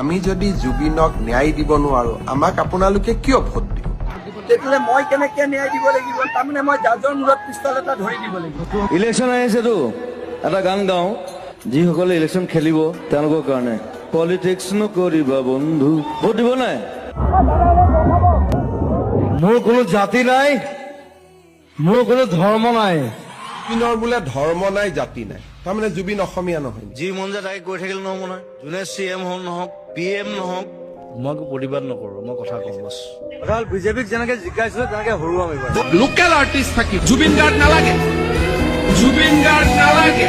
আমি যদি জুবিনক ন্যায় দিব নোৱাৰো আমাক আপোনালোকে কিয় ভোট দিব? তেতিয়াহ'লে মই কেনেকে ন্যায় দিব লাগিব? তাৰমানে মই জাজৰ মূৰত পিষ্টল এটা ধৰি দিব লাগিব। ইলেকশ্যন আহিছেতো এটা গান গাওঁ, যিসকলে ইলেকশ্যন খেলিব তেওঁলোকৰ কাৰণে। পলিটিক্স নকৰিবা বন্ধু, ভোট দিব নাই? মোৰ কোনো জাতি নাই, মোৰ কোনো ধৰ্ম নাই। জুবিনৰ বোলে ধৰ্ম নাই জাতি নাই, তাৰমানে জুবিন অসমীয়া নহয়। যি মন যায় তাকে কৈ থাকিলে নহ'ব নহয়। যোনে CM নহওক PM নহওক, মই একো প্ৰতিবাদ নকৰো, মই কথা কওঁ বছ। কথা হ'ল বিজেপিক যেনেকে জিকাইছিলে তেনেকে হৰুৱাম এইবাৰ। লোকেল আৰ্টিষ্ট থাকি জুবিন গাৰ্ড নালাগে, জুবিন গাৰ্ড নালাগে।